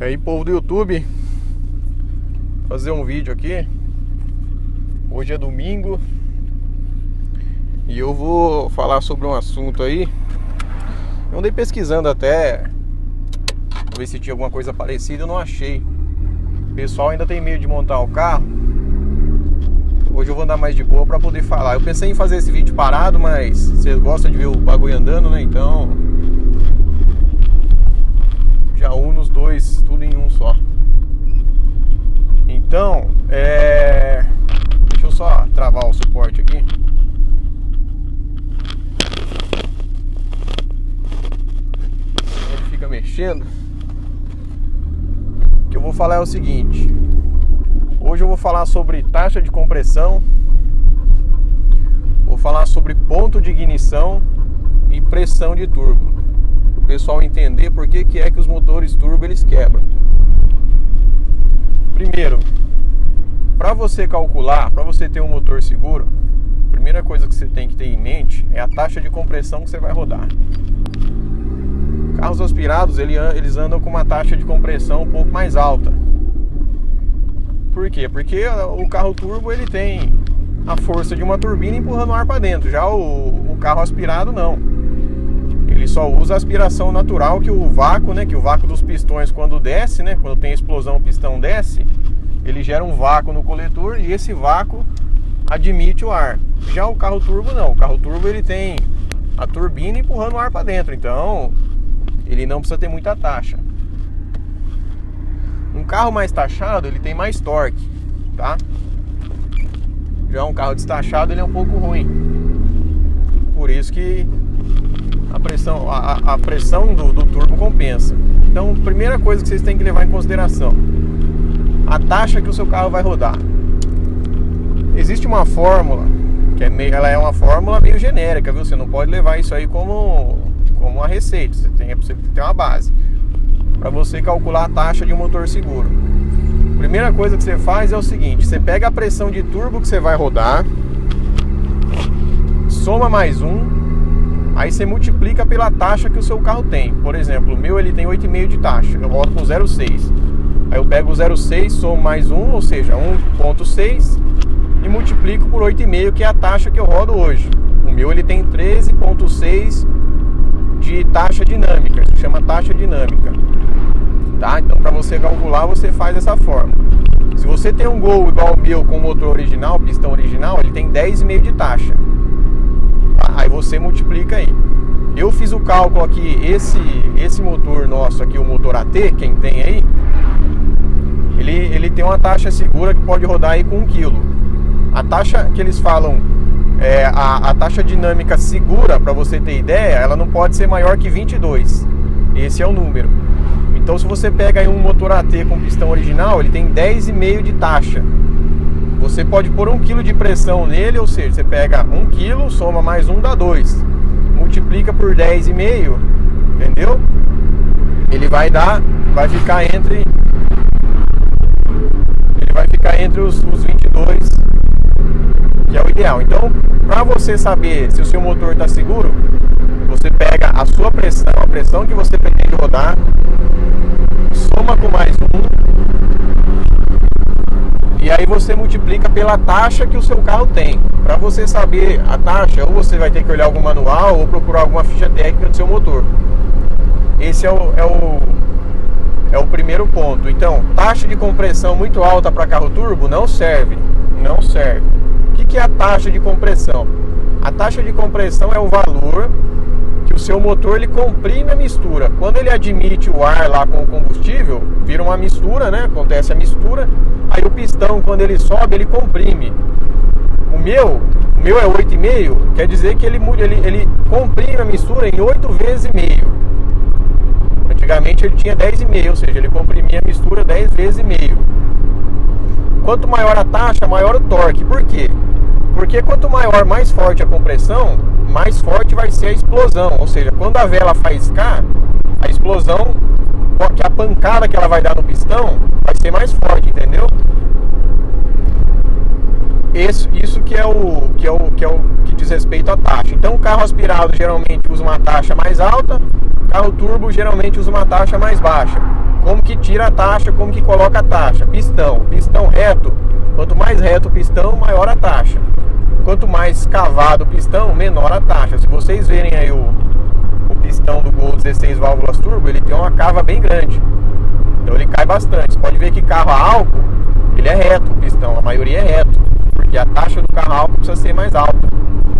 Aí, povo do YouTube, fazer um vídeo aqui. Hoje é domingo e eu vou falar sobre um assunto aí. Eu andei pesquisando até ver se tinha alguma coisa parecida, eu não achei. O pessoal ainda tem medo de montar o carro. Hoje eu vou andar mais de boa pra poder falar. Eu pensei em fazer esse vídeo parado, mas vocês gostam de ver o bagulho andando, né? Então já uno os dois, tudo em um só. Então, deixa eu só travar o suporte aqui. Ele fica mexendo. O que eu vou falar é o seguinte. Hoje eu vou falar sobre taxa de compressão. Vou falar sobre ponto de ignição e pressão de turbo. Para o pessoal entender por que é que os motores turbo eles quebram. Primeiro, para você calcular, para você ter um motor seguro, a primeira coisa que você tem que ter em mente é a taxa de compressão que você vai rodar. Carros aspirados, eles andam com uma taxa de compressão um pouco mais alta. Por quê? Porque o carro turbo ele tem a força de uma turbina empurrando o ar para dentro. Já o carro aspirado não. Ele só usa a aspiração natural, que o vácuo, né, que o vácuo dos pistões quando desce, né, quando tem explosão o pistão desce, ele gera um vácuo no coletor e esse vácuo admite o ar. Já o carro turbo não. O carro turbo ele tem a turbina empurrando o ar para dentro, então ele não precisa ter muita taxa. Um carro mais taxado, ele tem mais torque, tá? Já um carro destachado, ele é um pouco ruim. Por isso que a pressão do turbo compensa. Então, primeira coisa que vocês têm que levar em consideração: a taxa que o seu carro vai rodar. Existe uma fórmula, ela é uma fórmula meio genérica, viu? Você não pode levar isso aí como uma receita. Você tem que ter uma base para você calcular a taxa de um motor seguro. Primeira coisa que você faz é o seguinte: você pega a pressão de turbo que você vai rodar, soma mais um, aí você multiplica pela taxa que o seu carro tem. Por exemplo, o meu ele tem 8,5 de taxa, eu rodo com 0,6. Aí eu pego o 0,6, somo mais um, ou seja, 1,6, e multiplico por 8,5, que é a taxa que eu rodo hoje. O meu ele tem 13,6 de taxa dinâmica, se chama taxa dinâmica. Tá? Então, para você calcular, você faz dessa forma. Se você tem um Gol igual ao meu com motor original, pistão original, ele tem 10,5 de taxa. Tá? Aí você multiplica aí. Eu fiz o cálculo aqui, esse motor nosso aqui, o motor AT, quem tem aí, ele tem uma taxa segura que pode rodar aí com 1 kg. A taxa que eles falam, a taxa dinâmica segura, para você ter ideia, ela não pode ser maior que 22. Esse é o número. Então, se você pega aí um motor AT com pistão original, ele tem 10,5 de taxa. Você pode pôr 1 kg de pressão nele, ou seja, você pega 1 kg, soma mais 1 dá 2. Multiplica por 10,5, entendeu? Ele vai ficar entre os 22, que é o ideal. Então, para você saber se o seu motor está seguro, você pega a sua pressão, a pressão que você pretende rodar, soma com mais um, e aí você multiplica pela taxa que o seu carro tem. Para você saber a taxa, ou você vai ter que olhar algum manual ou procurar alguma ficha técnica do seu motor. Esse é o primeiro ponto. Então, taxa de compressão muito alta para carro turbo não serve. Não serve. O que é a taxa de compressão? A taxa de compressão é o valor que o seu motor ele comprime a mistura. Quando ele admite o ar lá com o combustível, vira uma mistura, né? Acontece a mistura. Aí o pistão, quando ele sobe, ele comprime. O meu é 8,5, quer dizer que ele comprime a mistura em 8 vezes e meio. Antigamente ele tinha 10,5, ou seja, ele comprimia a mistura 10 vezes e meio. Quanto maior a taxa, maior o torque. Por quê? Porque quanto maior, mais forte a compressão, mais forte vai ser a explosão. Ou seja, quando a vela faiscar, a explosão, que a pancada que ela vai dar no pistão, vai ser mais forte, entendeu? Isso que diz respeito à taxa. Então, o carro aspirado geralmente usa uma taxa mais alta, carro turbo geralmente usa uma taxa mais baixa. Como que tira a taxa, como que coloca a taxa? Pistão reto, quanto mais reto o pistão, maior a taxa. Quanto mais cavado o pistão, menor a taxa. Se vocês verem aí o pistão do Gol 16 válvulas turbo, ele tem uma cava bem grande, então ele cai bastante. Você pode ver que carro a álcool, ele é reto, o pistão, a maioria é reto, porque a taxa do carro a álcool precisa ser mais alta,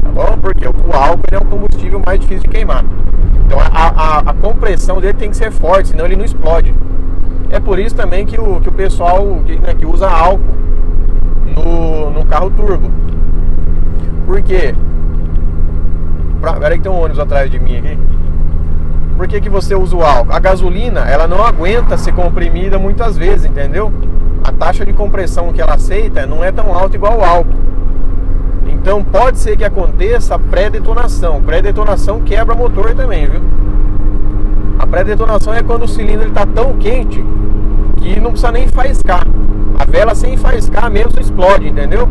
tá bom? Porque o álcool ele é um combustível mais difícil de queimar, então a compressão dele tem que ser forte, senão ele não explode. É por isso também que o pessoal que usa álcool no carro turbo. Por quê? Peraí que tem um ônibus atrás de mim aqui. Por que você usa o álcool? A gasolina, ela não aguenta ser comprimida muitas vezes, entendeu? A taxa de compressão que ela aceita não é tão alta igual o álcool. Então pode ser que aconteça a pré-detonação. Pré-detonação quebra motor também, viu? A pré-detonação é quando o cilindro está tão quente que não precisa nem faiscar. A vela sem faiscar mesmo explode, entendeu?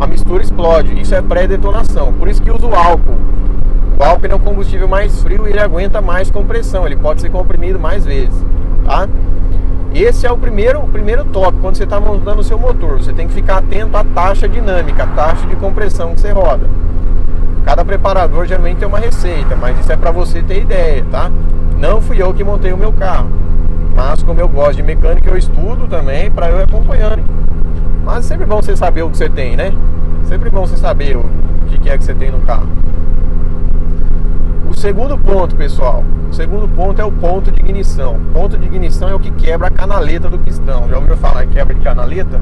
A mistura explode. Isso é pré-detonação. Por isso que usa o álcool. O álcool é um combustível mais frio e ele aguenta mais compressão. Ele pode ser comprimido mais vezes, tá? Esse é o primeiro toque. Quando você está montando o seu motor, você tem que ficar atento à taxa dinâmica, a taxa de compressão que você roda. Cada preparador geralmente tem uma receita, mas isso é para você ter ideia, tá? Não fui eu que montei o meu carro, mas como eu gosto de mecânica, eu estudo também para eu ir acompanhando. Mas é sempre bom você saber o que você tem, né? Sempre bom você saber o que é que você tem no carro. O segundo ponto, pessoal, o segundo ponto é o ponto de ignição. O ponto de ignição é o que quebra a canaleta do pistão. Já ouviu falar em quebra de canaleta?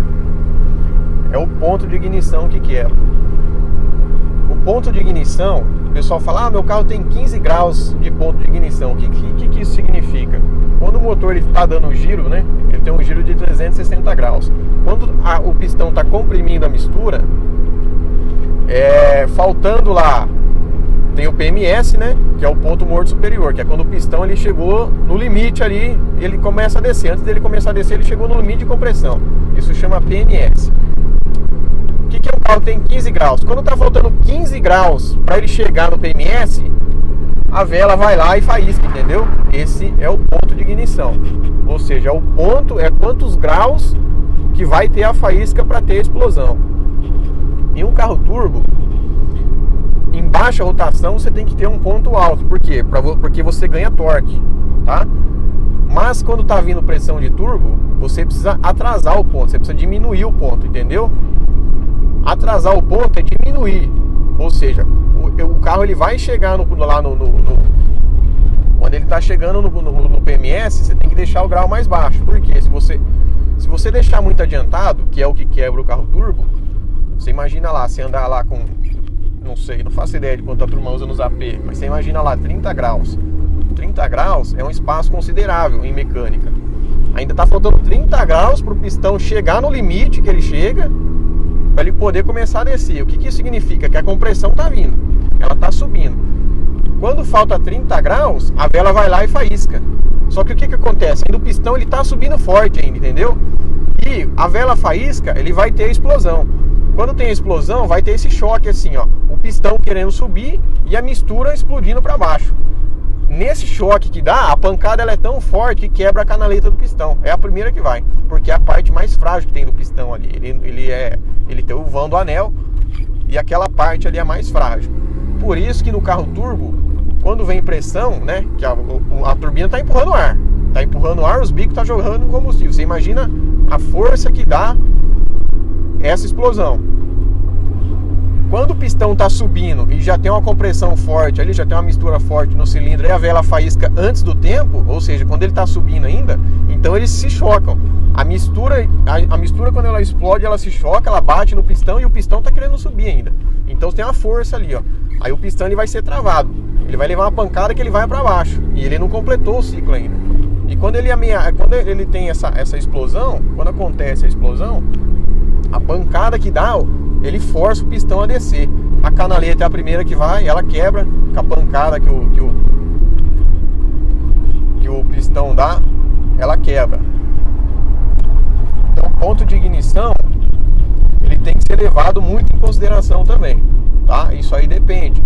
É o ponto de ignição que quebra. O ponto de ignição, o pessoal fala, meu carro tem 15 graus de ponto de ignição. O que isso significa? Quando o motor está dando giro, né? Ele tem um giro de 360 graus. Quando o pistão está comprimindo a mistura, faltando lá, tem o PMS, né? Que é o ponto morto superior, que é quando o pistão ele chegou no limite ali, ele começa a descer. Antes dele começar a descer, ele chegou no limite de compressão. Isso chama PMS. O que é um carro que tem 15 graus? Quando está faltando 15 graus para ele chegar no PMS, a vela vai lá e faísca, entendeu? Esse é o ponto de ignição. Ou seja, o ponto é quantos graus que vai ter a faísca para ter a explosão. Em um carro turbo, em baixa rotação, você tem que ter um ponto alto. Por quê? Porque você ganha torque, tá? Mas quando está vindo pressão de turbo, você precisa atrasar o ponto, você precisa diminuir o ponto, entendeu? Atrasar o ponto é diminuir. Ou seja, o carro ele vai chegar quando ele está chegando no PMS, você tem que deixar o grau mais baixo. Porque se você deixar muito adiantado, que é o que quebra o carro turbo, você imagina lá, você andar lá com, não sei, não faço ideia de quanto a turma usa nos AP, mas você imagina lá 30 graus. 30 graus é um espaço considerável em mecânica. Ainda está faltando 30 graus para o pistão chegar no limite que ele chega, para ele poder começar a descer. O que isso significa? Que a compressão está vindo, ela está subindo. Quando falta 30 graus, a vela vai lá e faísca. Só que o que acontece? Ainda o pistão está subindo forte ainda, entendeu? E a vela faísca, ele vai ter a explosão. Quando tem a explosão, vai ter esse choque assim, ó, o pistão querendo subir e a mistura explodindo para baixo. Nesse choque que dá, a pancada ela é tão forte que quebra a canaleta do pistão. É a primeira que vai, porque é a parte mais frágil que tem do pistão ali. Ele tem o vão do anel e aquela parte ali é mais frágil. Por isso que no carro turbo, quando vem pressão, né, que a turbina está empurrando ar. Está empurrando ar, os bicos estão jogando combustível. Você imagina a força que dá essa explosão. Quando o pistão está subindo e já tem uma compressão forte ali, já tem uma mistura forte no cilindro e a vela faísca antes do tempo, ou seja, quando ele está subindo ainda, então eles se chocam. A mistura quando ela explode, ela se choca, ela bate no pistão e o pistão está querendo subir ainda. Então tem uma força ali, ó. Aí o pistão ele vai ser travado. Ele vai levar uma pancada que ele vai para baixo e ele não completou o ciclo ainda. E quando ele tem essa explosão, quando acontece a explosão, a pancada que dá, ele força o pistão a descer. A canaleta é a primeira que vai, ela quebra com a pancada que o pistão dá, ela quebra. Então o ponto de ignição ele tem que ser levado muito em consideração também, tá? Isso aí depende.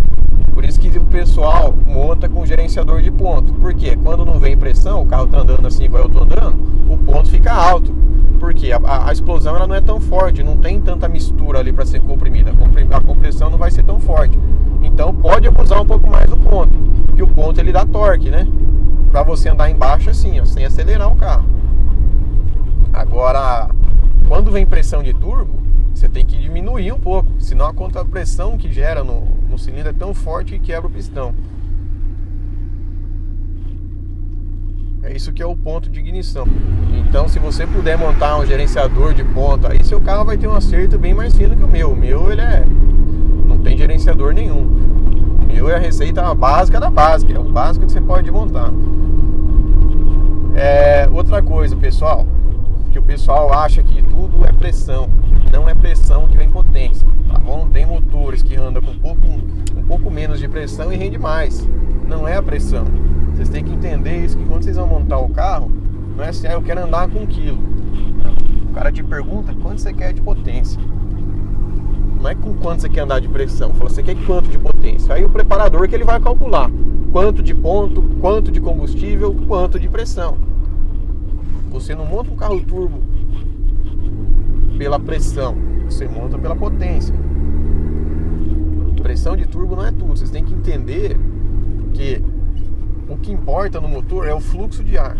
Por isso que o pessoal monta com gerenciador de ponto. Por quê? Quando não vem pressão, o carro tá andando assim igual eu tô andando, o ponto fica alto. Porque a explosão ela não é tão forte, não tem tanta mistura ali para ser comprimida. A compressão não vai ser tão forte. Então pode abusar um pouco mais do ponto. Porque o ponto ele dá torque, né? Para você andar embaixo assim, ó, sem acelerar o carro. Agora, quando vem pressão de turbo, você tem que diminuir um pouco. Senão a contrapressão que gera no cilindro é tão forte que quebra o pistão. É isso que é o ponto de ignição. Então, se você puder montar um gerenciador de ponto, aí seu carro vai ter um acerto bem mais fino que o meu. O meu, ele não tem gerenciador nenhum. O meu é a receita básica da básica. É o básico que você pode montar. Outra coisa, pessoal, que o pessoal acha que tudo é pressão. Não é pressão que vem potência, tá bom? Tem motores que andam com um pouco menos de pressão e rende mais. Não é a pressão. Vocês têm que entender isso, que quando vocês vão montar o carro, não é assim, eu quero andar com 1 kg. O cara te pergunta quanto você quer de potência. Não é com quanto você quer andar de pressão. Fala, você quer quanto de potência? Aí o preparador que ele vai calcular quanto de ponto, quanto de combustível, quanto de pressão. Você não monta um carro turbo pela pressão, você monta pela potência. Pressão de turbo não é tudo. Vocês têm que entender que o que importa no motor é o fluxo de ar.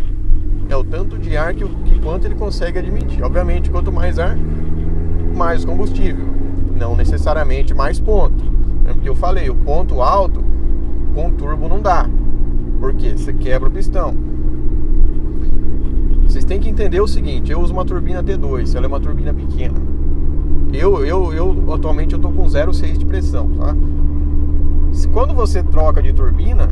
É o tanto de ar que quanto ele consegue admitir. Obviamente, quanto mais ar, mais combustível. Não necessariamente mais ponto. É porque eu falei, o ponto alto com turbo não dá. Por quê? Você quebra o pistão. Vocês têm que entender o seguinte, eu uso uma turbina T2, ela é uma turbina pequena. Eu atualmente eu tô com 0,6 de pressão, tá? Quando você troca de turbina,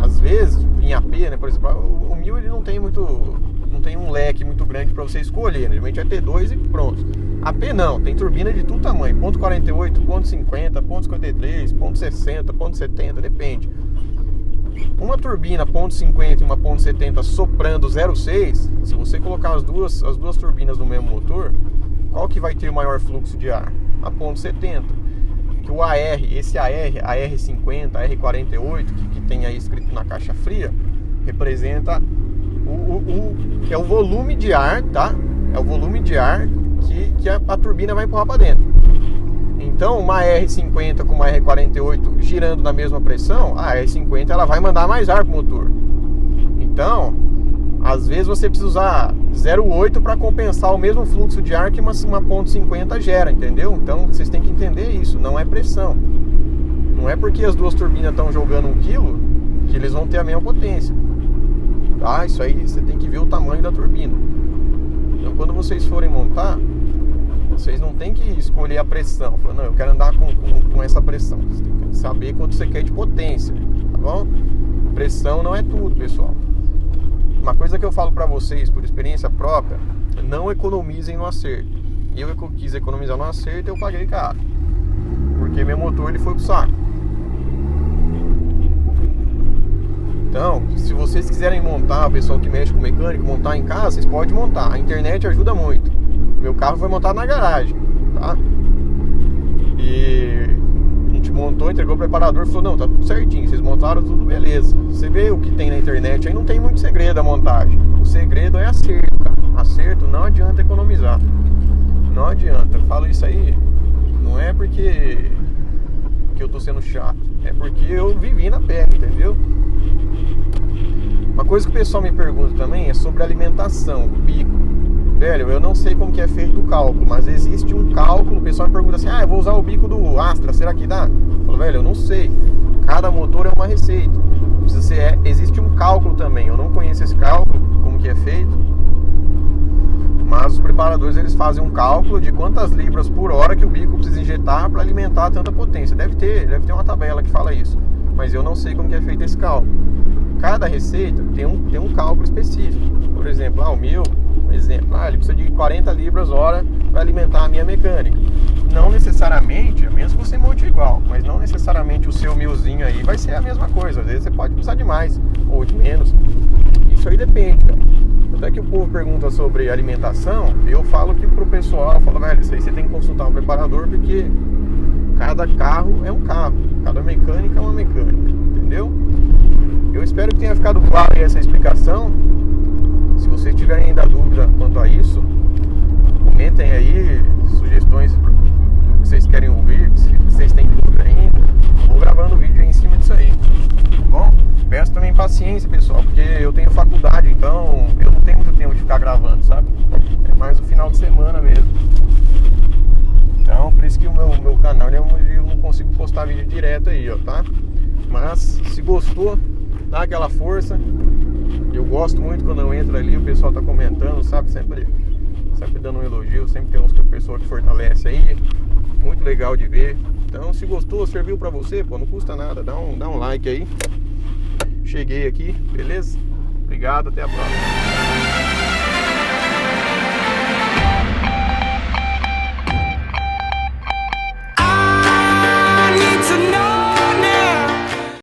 às vezes, em AP, né, por exemplo, o 1000 ele não tem um leque muito grande para você escolher, né? Geralmente é T2 e pronto. AP não, tem turbina de todo tamanho, ponto .48, ponto .50, ponto .53, ponto .60, ponto .70, depende. Uma turbina ponto .50 e uma ponto .70 soprando 0,6, se você colocar as duas turbinas no mesmo motor, qual que vai ter o maior fluxo de ar? A ponto .70. Que o AR, esse AR, AR50, AR48, que tem aí escrito na caixa fria, representa é o volume de ar, tá? É o volume de ar que a turbina vai empurrar para dentro. Então, uma R50 com uma R48 girando na mesma pressão, a R50 ela vai mandar mais ar pro motor. Então, às vezes você precisa usar 0,8 para compensar o mesmo fluxo de ar que uma ponto .50 gera, entendeu? Então, vocês têm que entender isso, não é pressão. Não é porque as duas turbinas estão jogando 1 kg que eles vão ter a mesma potência. Tá? Isso aí você tem que ver o tamanho da turbina. Então, quando vocês forem montar, vocês não tem que escolher a pressão. Falar, não, eu quero andar com essa pressão. Você tem que saber quanto você quer de potência, tá bom? Pressão não é tudo, pessoal. Uma coisa que eu falo pra vocês, por experiência própria, não economizem no acerto. Eu quis economizar no acerto e eu paguei caro. Porque meu motor ele foi pro saco. Então, se vocês quiserem montar, o pessoal que mexe com mecânico, montar em casa, vocês podem montar. A internet ajuda muito. Meu carro foi montado na garagem, tá? E a gente montou, entregou o preparador e falou, não, tá tudo certinho, vocês montaram tudo, beleza. Você vê o que tem na internet, aí não tem muito segredo a montagem. O segredo é acerto, cara. Acerto não adianta economizar. Não adianta. Eu falo isso aí, não é porque eu tô sendo chato, é porque eu vivi na pele, entendeu? Uma coisa que o pessoal me pergunta também é sobre alimentação, o bico. Velho, eu não sei como que é feito o cálculo, mas existe um cálculo. O pessoal me pergunta assim, eu vou usar o bico do Astra, será que dá? Eu falo, velho, eu não sei. Cada motor é uma receita. Existe um cálculo também. Eu não conheço esse cálculo, como que é feito. Mas os preparadores, eles fazem um cálculo de quantas libras por hora que o bico precisa injetar para alimentar tanta potência. Deve ter uma tabela que fala isso. Mas eu não sei como que é feito esse cálculo. Cada receita tem um cálculo específico. Por exemplo, o meu... exemplo, ele precisa de 40 libras hora para alimentar a minha mecânica. Não necessariamente, a menos que você monte igual, mas não necessariamente o seu milzinho aí vai ser a mesma coisa. Às vezes você pode precisar de mais ou de menos. Isso aí depende, cara. Até que o povo pergunta sobre alimentação, eu falo que pro pessoal, eu falo, velho, isso aí você tem que consultar um preparador, porque Cada carro é um carro, cada mecânica é uma mecânica, entendeu? Eu espero que tenha ficado claro aí essa explicação. Se vocês tiverem ainda dúvida quanto a isso, comentem aí sugestões do que vocês querem ouvir, se vocês têm dúvida ainda. Vou gravando vídeo aí em cima disso aí, tá bom? Peço também paciência, pessoal, porque eu tenho faculdade, então eu não tenho muito tempo de ficar gravando, sabe? É mais no final de semana mesmo. Então, por isso que o meu canal eu não consigo postar vídeo direto aí, ó, tá? Mas, se gostou, dá aquela força. Eu gosto muito quando eu entro ali, o pessoal tá comentando, sabe? Sempre dando um elogio, sempre tem uma pessoa que fortalece aí. Muito legal de ver. Então, se gostou, serviu pra você, pô, não custa nada, dá um like aí. Cheguei aqui, beleza? Obrigado, até a próxima.